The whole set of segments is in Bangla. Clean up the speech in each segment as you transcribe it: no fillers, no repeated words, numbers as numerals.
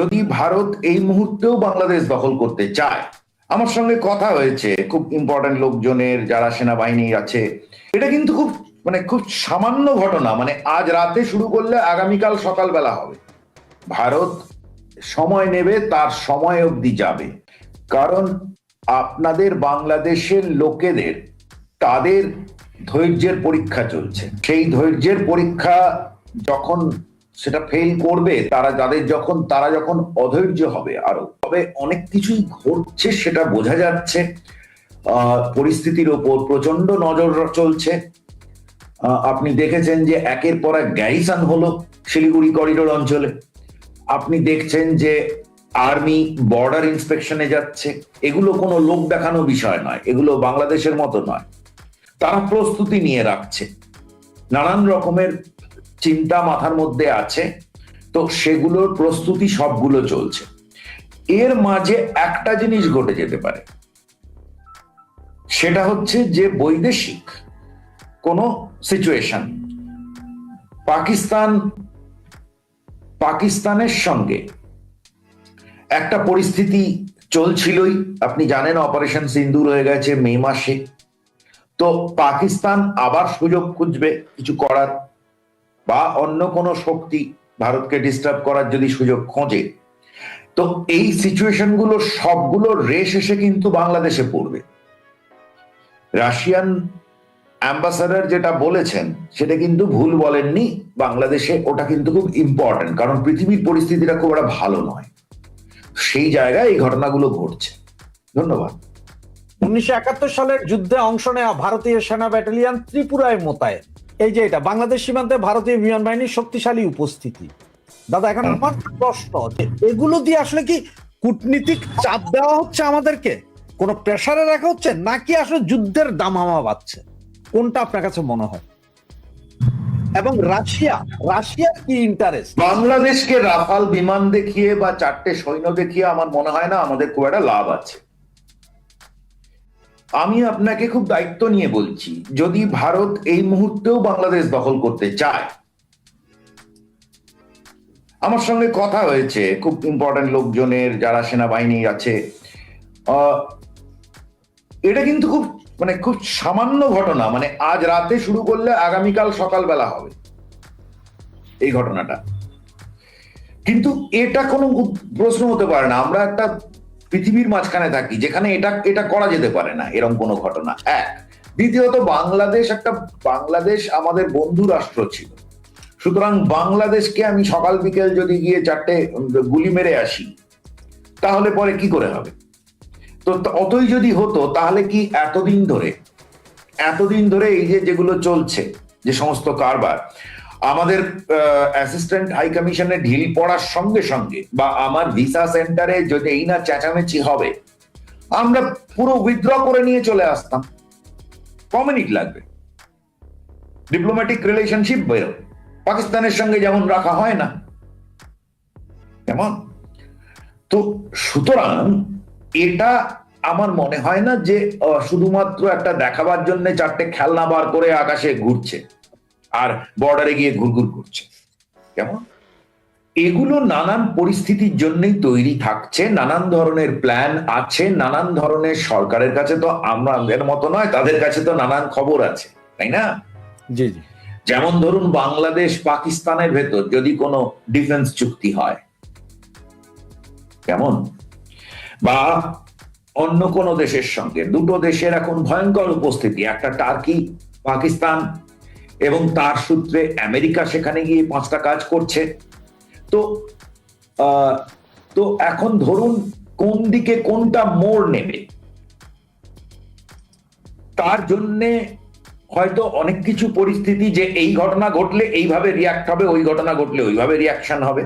যদি ভারত এই মুহূর্তেও বাংলাদেশ দখল করতে চায়, আমার সঙ্গে কথা হয়েছে খুব ইম্পর্টেন্ট লোকজনের, যারা সেনাবাহিনী আছে। এটা কিন্তু খুব সামান্য ঘটনা, মানে আজ রাতে শুরু করলে আগামীকাল সকালবেলা হবে। ভারত সময় নেবে, তার সময় অবধি যাবে। কারণ আপনাদের বাংলাদেশের লোকেদের, তাদের ধৈর্যের পরীক্ষা চলছে। সেই ধৈর্যের পরীক্ষা যখন সেটা ফেল করবে, তারা যখন অধৈর্য হবে, আরো তবে অনেক কিছুই ঘটছে, সেটা বোঝা যাচ্ছে। পরিস্থিতির ওপর প্রচন্ড নজর চলছে। আপনি দেখেছেন যে একের পর এক গ্যারিসন হলো শিলিগুড়ি করিডোর অঞ্চলে। আপনি দেখছেন যে আর্মি বর্ডার ইন্সপেকশনে যাচ্ছে। এগুলো কোনো লোক দেখানো বিষয় নয়, এগুলো বাংলাদেশের মতো নয়। তারা প্রস্তুতি নিয়ে রাখছে, নানান রকমের চিন্তা মাথার মধ্যে আছে, তো সেগুলোর প্রস্তুতি সবগুলো চলছে। এর মাঝে একটা জিনিস ঘটে যেতে পারে, সেটা হচ্ছে যে বৈদেশিক কোনো সিচুয়েশন পাকিস্তানের সঙ্গে একটা পরিস্থিতি চলছিলই। আপনি জানেন অপারেশন সিন্দুর হয়ে গেছে মে মাসে। তো পাকিস্তান আবার সুযোগ খুঁজবে কিছু করার, বা অন্য কোনো শক্তি ভারতকে ডিস্টার্ব করার যদি সুযোগ খোঁজে। তো এই সিচুয়েশন গুলো সবগুলো রেশ এসে কিন্তু বাংলাদেশে পড়বে। রাশিয়ান অ্যাম্বাসাডার যেটা বলেছেন সেটা কিন্তু ভুল বলেননি। বাংলাদেশে ওটা কিন্তু খুব ইম্পর্টেন্ট, কারণ পৃথিবীর পরিস্থিতিটা খুব একটা ভালো নয়। সেই জায়গায় এই ঘটনাগুলো ঘটছে। ধন্যবাদ। 1971 সালের যুদ্ধে অংশ নেওয়া ভারতীয় সেনা ব্যাটালিয়ন ত্রিপুরায় মোতায়েন। এই যে এটা বাংলাদেশ সীমান্তে ভারতীয় বিমান বাহিনীর শক্তিশালী উপস্থিতি। দাদা, এখন আমার প্রশ্ন যে এগুলো দিয়ে আসলে কি কূটনীতিক চাপ দেওয়া হচ্ছে, আমাদেরকে কোনো প্রেসারে রাখা হচ্ছে, নাকি আসলে যুদ্ধের দামামা বাড়ছে? কোনটা আপনার কাছে মনে হয়? এবং রাশিয়ার কি ইন্টারেস্ট? বাংলাদেশকে রাফাল বিমান দেখিয়ে বা 4টে সৈন্য দেখিয়ে আমার মনে হয় না আমাদের খুব একটা লাভ আছে। আমি আপনাকে খুব দায়িত্ব নিয়ে বলছি, যদি ভারত এই মুহূর্তেও বাংলাদেশ দখল করতে চায়, আমার সঙ্গে কথা হয়েছে খুব ইম্পর্টেন্ট লোকজনের, যারা সেনাবাহিনী আছে। এটা কিন্তু খুব সামান্য ঘটনা, মানে আজ রাতে শুরু করলে আগামীকাল সকালবেলা হবে এই ঘটনাটা। কিন্তু এটা কোনো প্রশ্ন হতে পারে না। আমরা একটা পৃথিবীর মাঝখানে থাকি যেখানে এটা করা যেতে পারে না, এরকম কোনো ঘটনা। এক, দ্বিতীয়ত বাংলাদেশ আমাদের বন্ধু রাষ্ট্র ছিল, সুতরাং বাংলাদেশকে আমি সকাল বিকেল যদি গিয়ে 4টে গুলি মেরে আসি, তাহলে পরে কি করে হবে? তো অতই যদি হতো, তাহলে কি এতদিন ধরে এই যেগুলো চলছে, যে সমস্ত কারবার, আমাদের অ্যাসিস্ট্যান্ট হাই কমিশনে ঢিল পড়ার সঙ্গে সঙ্গে, বা আমার ভিসা সেন্টারে যদি এই না চেঁচামেচি হবে, আমরা পুরো উইথড্র করে নিয়ে চলে আসতাম। ক মিনিট লাগবে? ডিপ্লোম্যাটিক রিলেশনশিপ পাকিস্তানের সঙ্গে যেমন রাখা হয় না তেমন। তো সুতরাং এটা আমার মনে হয় না যে শুধুমাত্র একটা দেখাবার জন্য 4টে খেলনা বার করে আকাশে ঘুরছে আর বর্ডারে গিয়ে ঘুরঘুর করছে। কেমন? এগুলো নানান পরিস্থিতির জন্যই তৈরি থাকছে, নানান ধরনের প্ল্যান আছে, নানান ধরনের, সরকারের কাছে তো আমাদের মতো নয়, তাদের কাছে তো নানান খবর আছে, তাই না? জি জি। যেমন ধরুন, বাংলাদেশ পাকিস্তানের ভেতর যদি কোনো ডিফেন্স চুক্তি হয়, কেমন, বা অন্য কোন দেশের সঙ্গে, দুটো দেশের এখন ভয়ঙ্কর উপস্থিতি, একটা টার্কি, পাকিস্তান, এবং তার সূত্রে আমেরিকা সেখানে গিয়ে 5টা কাজ করছে। তো এখন ধরুন কোন দিকে কোনটা মোড় নেবে, তার জন্যে হয়তো অনেক কিছু পরিস্থিতি, যে এই ঘটনা ঘটলে এইভাবে রিয়াক্ট হবে, ওই ঘটনা ঘটলে ওইভাবে রিয়াকশন হবে।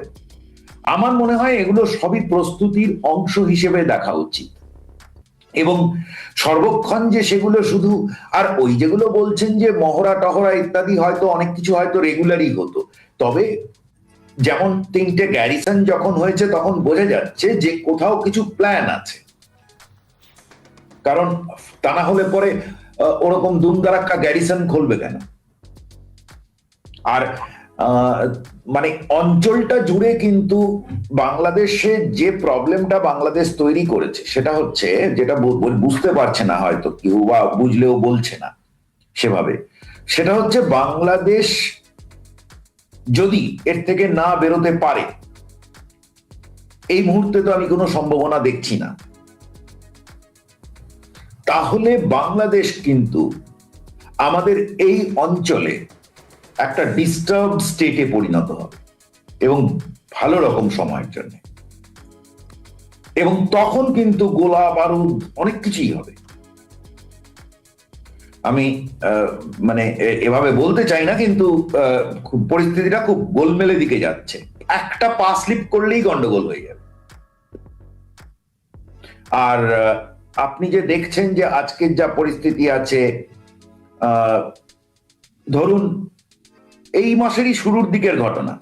আমার মনে হয় এগুলো সবই প্রস্তুতির অংশ হিসেবে দেখা উচিত, এবং সর্বক্ষণ যে সেগুলো শুধু, আর ওই যেগুলো বলছেন যে মহড়া টহরা ইত্যাদি, হয়তো অনেক কিছু হয়তো রেগুলারই হতো, তবে যেমন 3টে গ্যারিসন যখন হয়েছে তখন বোঝা যাচ্ছে যে কোথাও কিছু প্ল্যান আছে। কারণ তা না হলে পরে ওরকম দুমদারাক্কা গ্যারিসন খুলবে কেন? আর আহ, মানে অঞ্চলটা জুড়ে কিন্তু বাংলাদেশে যে প্রবলেমটা বাংলাদেশ তৈরি করেছে সেটা হচ্ছে, যেটা বুঝতে পারছে না হয়তো কেউ, বা বুঝলেও বলছে না সেভাবে, সেটা হচ্ছে বাংলাদেশ যদি এর থেকে না বেরোতে পারে, এই মুহূর্তে তো আমি কোনো সম্ভাবনা দেখছি না, তাহলে বাংলাদেশ কিন্তু আমাদের এই অঞ্চলে একটা ডিস্টার্ব স্টেটে পরিণত হবে, এবং ভালো রকম সময়ের জন্য। এবং তখন কিন্তু গোলা বারুদ অনেক কিছুই হবে। আমি মানে এভাবে বলতে চাই না, কিন্তু পরিস্থিতিটা খুব গোলমেলে দিকে যাচ্ছে। একটা পা স্লিপ করলেই গন্ডগোল হয়ে যাবে। আর আপনি যে দেখছেন যে আজকের যা পরিস্থিতি আছে, ধরুন এই মাসেরই শুরুর দিকের ঘটনা,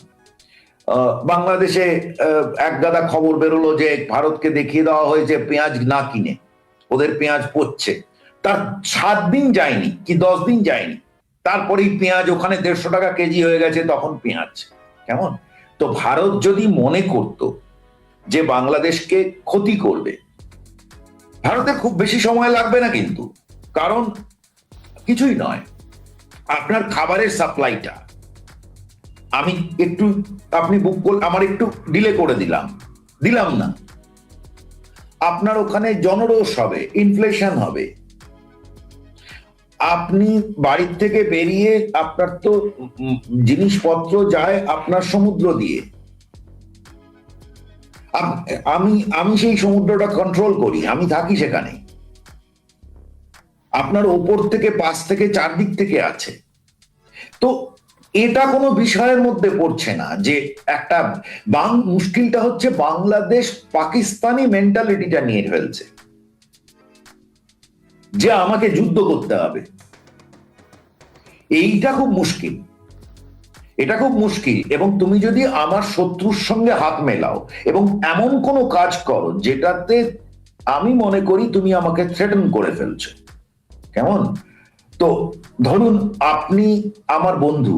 বাংলাদেশে এক গাদা খবর বেরোলো যে ভারতকে দেখিয়ে দেওয়া হয়েছে পেঁয়াজ না কিনে, ওদের পেঁয়াজ পচছে। তার 7 দিন যায়নি কি 10 দিন যায়নি, তারপরেই পেঁয়াজ ওখানে 150 টাকা কেজি হয়ে গেছে। তখন পেঁয়াজ কেমন? তো ভারত যদি মনে করত যে বাংলাদেশকে ক্ষতি করবে, ভারতের খুব বেশি সময় লাগবে না কিন্তু, কারণ কিছুই নয়, আপনার খাবারের সাপ্লাইটা আমি একটু, আপনি বুক করলে আমার একটু ডিলে করে দিলাম না, আপনার ওখানে জনরোষ হবে, ইনফ্লেশন হবে। আপনি বাড়ির থেকে বেরিয়ে, আপনার তো জিনিসপত্র যায় আপনার সমুদ্র দিয়ে, আমি সেই সমুদ্রটা কন্ট্রোল করি, আমি থাকি সেখানে, আপনার ওপর থেকে, পাশ থেকে, চারদিক থেকে আছে। তো এটা কোনো বিষয়ের মধ্যে পড়ছে না যে একটা মুশকিলটা হচ্ছে বাংলাদেশ পাকিস্তানি মেন্টালিটিটা নিয়ে ফেলছে যে আমাকে যুদ্ধ করতে হবে। এইটা খুব মুশকিল, এটা খুব মুশকিল। এবং তুমি যদি আমার শত্রুর সঙ্গে হাত মেলাও এবং এমন কোনো কাজ করো যেটাতে আমি মনে করি তুমি আমাকে থ্রেটেন করে ফেলছো, কেমন? তো ধরুন আপনি আমার বন্ধু,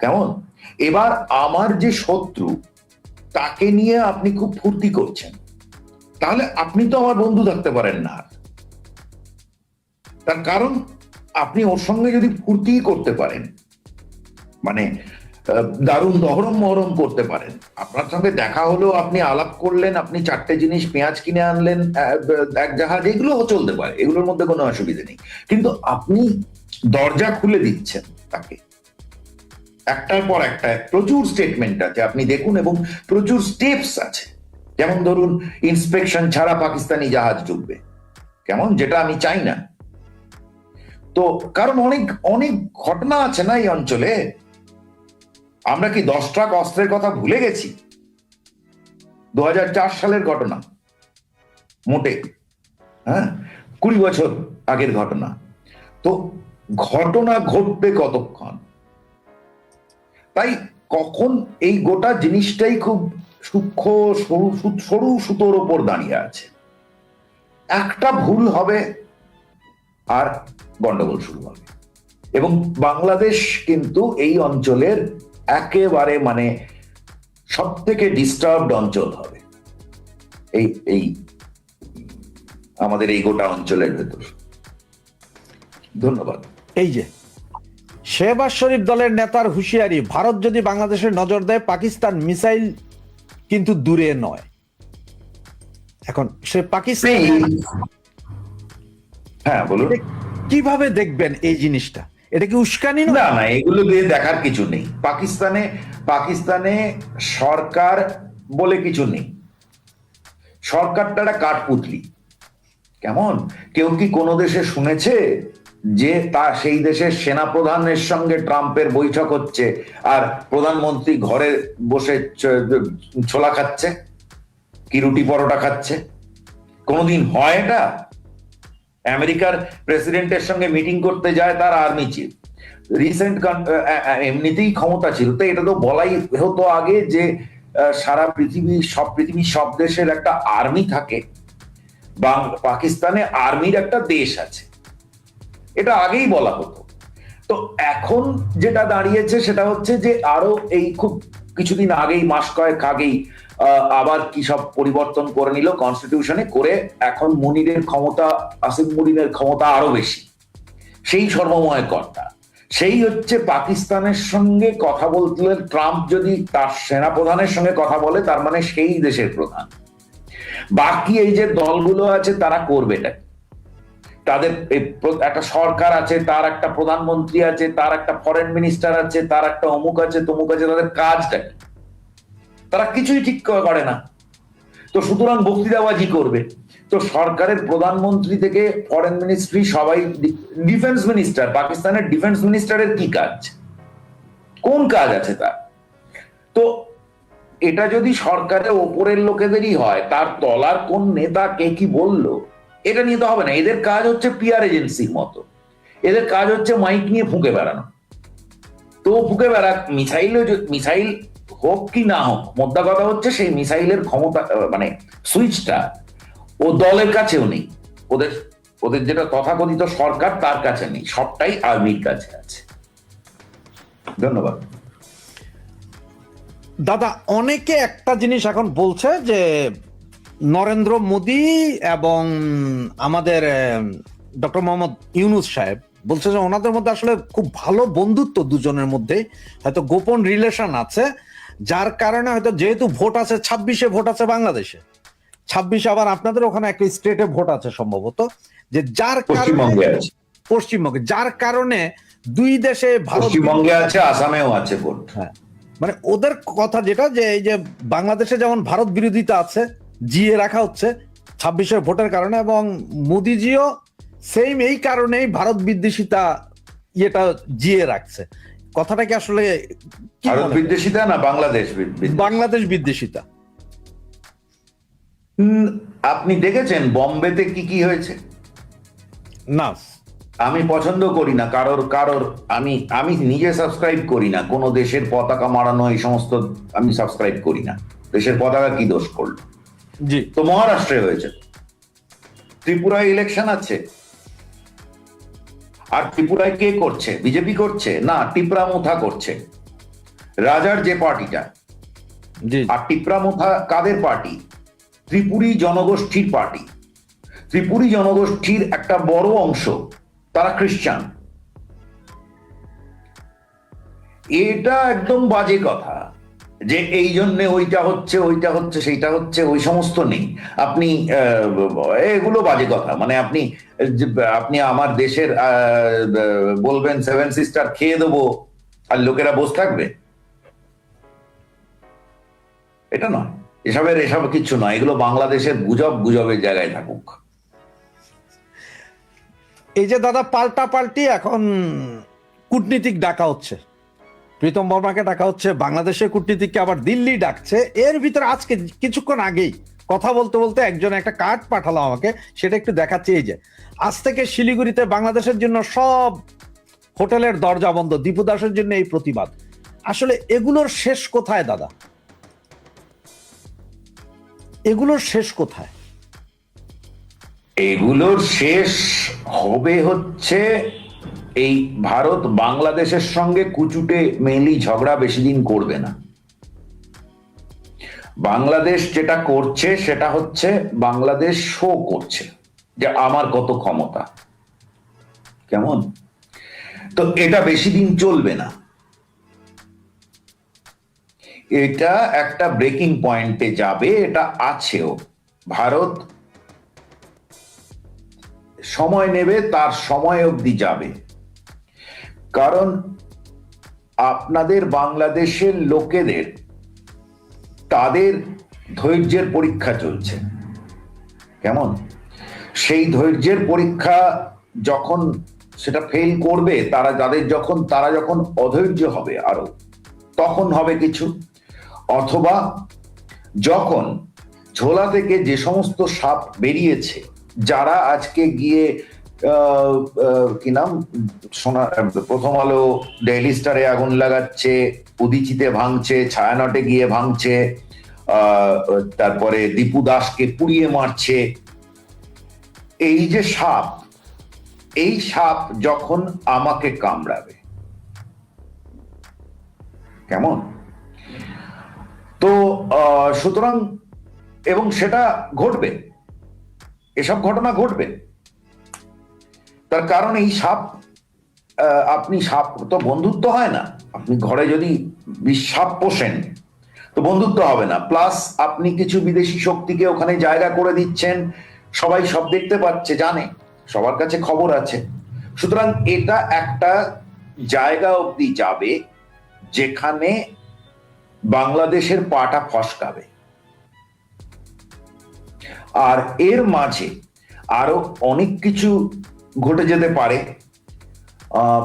কেমন? এবার আমার যে শত্রু, তাকে নিয়ে আপনি খুব ফুর্তি করছেন, তাহলে আপনি তো আমার বন্ধু থাকতে পারেন না। তার কারণ আপনি ওর সঙ্গে যদি ফুর্তি করতে পারেন, মানে দারুণ দহরম মহরম করতে পারেন, আপনার সঙ্গে দেখা হলো, আপনি আলাপ করলেন, আপনি 4টে জিনিস পেঁয়াজ কিনে আনলেন, এক জাহাজ, এগুলো চলতে পারে, এগুলোর মধ্যে কোনো অসুবিধা নেই। কিন্তু আপনি দরজা খুলে দিচ্ছেন তাকে, একটার পর একটা প্রচুর স্টেটমেন্ট আছে, আপনি দেখুন, এবং প্রচুর স্টেপস আছে। যেমন ধরুন ইন্সপেকশন ছাড়া পাকিস্তানি জাহাজ ঢুকবে, কেমন? যেটা আমি চাই না। তো কারণ অনেক অনেক ঘটনা আছে না এই অঞ্চলে। আমরা কি 10 ট্রাক অস্ত্রের কথা ভুলে গেছি? 2004 সালের ঘটনা, মোটে, হ্যাঁ, 20 বছর আগের ঘটনা। তো ঘটনা ঘটবে কতক্ষণ? তাই কখন এই গোটা জিনিসটাই খুব সূক্ষ্ম, সরু সুতোর ওপর দাঁড়িয়ে আছে। একটা ভুল হবে আর গন্ডগোল শুরু হবে, এবং বাংলাদেশ কিন্তু এই অঞ্চলের একেবারে মানে সব থেকে ডিস্টার্বড অঞ্চল হবে এই আমাদের এই গোটা অঞ্চলের ভেতর। ধন্যবাদ। এই যে শেহবাজ শরীফ দলের নেতার হুঁশিয়ারি, ভারত যদি বাংলাদেশের নজর দেয়, পাকিস্তান মিসাইল কিন্তু দূরে নয়। এখন সে পাকিস্তান, হ্যাঁ বলুন, কিভাবে দেখবেন এই জিনিসটা? এটা কি উস্কানি? না না, এগুলো দিয়ে দেখার কিছু নেই। পাকিস্তানে সরকার বলে কিছু নেই, সরকারটা একটা কাঠপুতলি, কেমন? কেউ কি কোনো দেশে শুনেছে যে সেই দেশের সেনাপ্রধানের সঙ্গে ট্রাম্পের বৈঠক হচ্ছে আর প্রধানমন্ত্রী ঘরে বসে ছোলা খাচ্ছে কি রুটি পরোটা খাচ্ছে? কোনোদিন হয় এটা? আমেরিকার প্রেসিডেন্টের সঙ্গে মিটিং করতে যায় তার আর্মি চিফ, রিসেন্ট এমনিতেই ক্ষমতা ছিল, তো এটা তো বলাই হতো আগে যে সারা পৃথিবীর সব দেশের একটা আর্মি থাকে, পাকিস্তানে আর্মির একটা দেশ আছে, এটা আগেই বলা হতো। তো এখন যেটা দাঁড়িয়েছে সেটা হচ্ছে যে আরো এই খুব কিছুদিন আগেই, মাস কয়েক আগেই আবার কি সব পরিবর্তন করে নিল কনস্টিটিউশনে, করে এখন মুনিরের ক্ষমতা, আসিফ মুনিরের ক্ষমতা আরো বেশি, সেই সর্বময় কর্তা। সেই হচ্ছে পাকিস্তানের সঙ্গে কথা বলতে, ট্রাম্প যদি তার সেনাপ্রধানের সঙ্গে কথা বলে তার মানে সেই দেশের প্রধান। বাকি এই যে দলগুলো আছে তারা করবে এটা, তাদের একটা সরকার আছে, তার একটা প্রধানমন্ত্রী আছে, তার একটা ফরেন মিনিস্টার আছে, তার একটা অমুক আছে তমুক আছে, তাদের কাজটা কি? তারা কিছুই ঠিক করে না। তো সুতরাং বক্তৃতাবাজি করবে। তো সরকারের প্রধানমন্ত্রী থেকে ফরেন মিনিস্ট্রি সবাই, ডিফেন্স মিনিস্টার, পাকিস্তানের ডিফেন্স মিনিস্টারের কি কাজ, কোন কাজ আছে তার? তো এটা যদি সরকারের ওপরের লোকেদেরই হয়, তার তলার কোন নেতা কে কি বললো এটা নিয়ে তো হবে না। এদের কাজ হচ্ছে পিআর এজেন্সির মতো, এদের কাজ হচ্ছে মাইক নিয়ে ফুঁকে বেড়ানো। তো ফুঁকে বেড়াক, মিসাইল হোক কি না হোক, মোদ্দা কথা হচ্ছে সেই মিসাইলের ক্ষমতা, মানে সুইচটা ও দলের কাছেও নেই, ওদের ওদের যেটা তথাকথিত সরকার তার কাছে নেই, সবটাই আর্মির কাছে আছে। ধন্যবাদ দাদা। অনেকে একটা জিনিস এখন বলছে যে নরেন্দ্র মোদী এবং আমাদের ডক্টর মোহাম্মদ ইউনূস সাহেব বলছে যে ওনাদের মধ্যে আসলে খুব ভালো বন্ধুত্ব, দুজনের মধ্যে হয়তো গোপন রিলেশন আছে, যার কারণে হয়তো, যেহেতু ভোট আছে 26-এ ভোট আছে বাংলাদেশে, 26 আবার আপনাদের ওখানে একটা স্টেটে ভোট আছে সম্ভবত, যে যার পশ্চিমবঙ্গে আছে, পশ্চিমবঙ্গে, যার কারণে দুই দেশে, পশ্চিমবঙ্গে আছে, আসামেও আছে ভোট। হ্যাঁ, মানে ওদের কথা যেটা, যে এই যে বাংলাদেশে যেমন ভারত বিরোধিতা আছে, জিয়ে রাখা হচ্ছে 26-এর ভোটের কারণে, এবং মোদিজিও সেম এই কারণেই ভারত বিদ্বেষিতা ইয়েটা জিয়ে রাখছে। কথাটা কি আসলে কি ভারত বিদ্বেষিতা না বাংলাদেশ বিদ্বেষিতা? বাংলাদেশ বিদ্বেষিতা। আপনি দেখেছেন বম্বেতে কি কি হয়েছে? না, আমি পছন্দ করি না কারোর আমি নিজে সাবস্ক্রাইব করি না কোন দেশের পতাকা মারানো, এই সমস্ত আমি সাবস্ক্রাইব করি না। দেশের পতাকা কি দোষ করলো? জি, তো মহারাষ্ট্রে হয়েছে, ত্রিপুরায় ইলেকশন আছে, আর ত্রিপুরায় কে করছে? বিজেপি করছে না, টিপরা মুথা করছে, রাজার যে পার্টিটা। জি, আর টিপরা মুথা কাদের পার্টি? ত্রিপুরী জনগোষ্ঠীর পার্টি। ত্রিপুরী জনগোষ্ঠীর একটা বড় অংশ তারা খ্রিস্টান। এটা একদম বাজে কথা যে এই জন্য ওইটা হচ্ছে সেইটা হচ্ছে, ওই সমস্ত নেই। আপনি এগুলো বাজে কথা। মানে আপনি আমার দেশের বলবেন 7 সিস্টার খেয়ে দেবো আর লোকেরা বসে থাকবে, এটা নয়। এসব কিছু নয়, এগুলো বাংলাদেশের গুজবের জায়গায় থাকুক। এই যে দাদা পাল্টি এখন কূটনীতিক ডাকা হচ্ছে, প্রীতম বর্মাকে ডাকা হচ্ছে, বাংলাদেশের কূটনীতিককে আবার দিল্লি ডাকছে। এর ভিতরে আজকে কিছুক্ষণ আগেই কথা বলতে বলতে একজন একটা কার্ড পাঠালো আমাকে, সেটা একটু দেখাচ্ছি। এই যে আজ থেকে শিলিগুড়িতে বাংলাদেশের জন্য সব হোটেলের দরজা বন্ধ, দীপু দাসের জন্য এই প্রতিবাদ। আসলে এগুলোর শেষ কোথায় দাদা? এগুলোর শেষ কোথায়? এগুলোর শেষ হবে হচ্ছে এই ভারত বাংলাদেশের সঙ্গে কুচুটে মেনলি ঝগড়া বেশি দিন করবে না। বাংলাদেশ যেটা করছে সেটা হচ্ছে বাংলাদেশ শো করছে যে আমার কত ক্ষমতা, কেমন? তো এটা বেশি দিন চলবে না। এটা একটা ব্রেকিং পয়েন্টে যাবে, এটা আছেও। ভারত সময় নেবে, তার সময় অবধি যাবে। কারণ আপনাদের বাংলাদেশের লোকেদের, তাদের ধৈর্যের পরীক্ষা চলছে, কেমন? সেই ধৈর্যের পরীক্ষা যখন সেটা ফেল করবে, তারা যখন অধৈর্য হবে আরো, তখন হবে কিছু। অথবা যখন ঝোলা থেকে যে সমস্ত সাপ বেরিয়েছে, যারা আজকে গিয়ে কি নাম শোনা, প্রথম আলো, ডেইলি স্টারে আগুন লাগাচ্ছে, উদিচিতে ভাঙছে, ছায়ানটে গিয়ে ভাঙছে, তারপরে দীপু দাসকে পুড়িয়ে মারছে, এই যে সাপ, এই সাপ যখন আমাকে কামড়াবে, কেমন? তো সুতরাং এবং সেটা ঘটবে, এসব ঘটনা ঘটবে। তার কারণ এই সাপ, আপনি সাপ তো বন্ধুত্ব হয় না। আপনি ঘরে যদি সাপ পোষেন তো বন্ধুত্ব হবে না। প্লাস আপনি কিছু বিদেশি শক্তিকে ওখানে জায়গা করে দিচ্ছেন, সবাই সব দেখতে পাচ্ছে, জানে, সবার কাছে খবর আছে। সুতরাং এটা একটা জায়গা অবধি যাবে যেখানে বাংলাদেশের পাটা ফসকাবে। আর এর মাঝে আরো অনেক কিছু ঘটে যেতে পারে।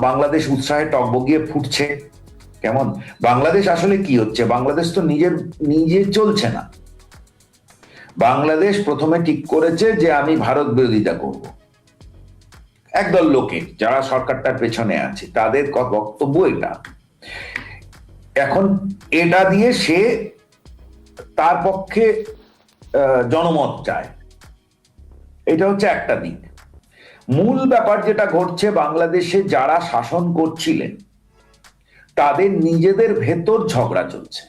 বাংলাদেশ উৎসাহে টকবগিয়ে ফুটছে। কেমন? বাংলাদেশ আসলে কি হচ্ছে? বাংলাদেশ তো নিজে চলছে না। বাংলাদেশ প্রথমে ঠিক করেছে যে আমি ভারত বিরোধিতা করব। একদল লোকে যারা সরকারটার পেছনে আছে তাদের বক্তব্য এটা। এখন এটা দিয়ে সে তার পক্ষে জনমত চায়। এটা হচ্ছে একটা দিক। মূল ব্যাপার যেটা ঘটছে, বাংলাদেশে যারা শাসন করছিলেন তাদের নিজেদের ভেতর ঝগড়া চলছে।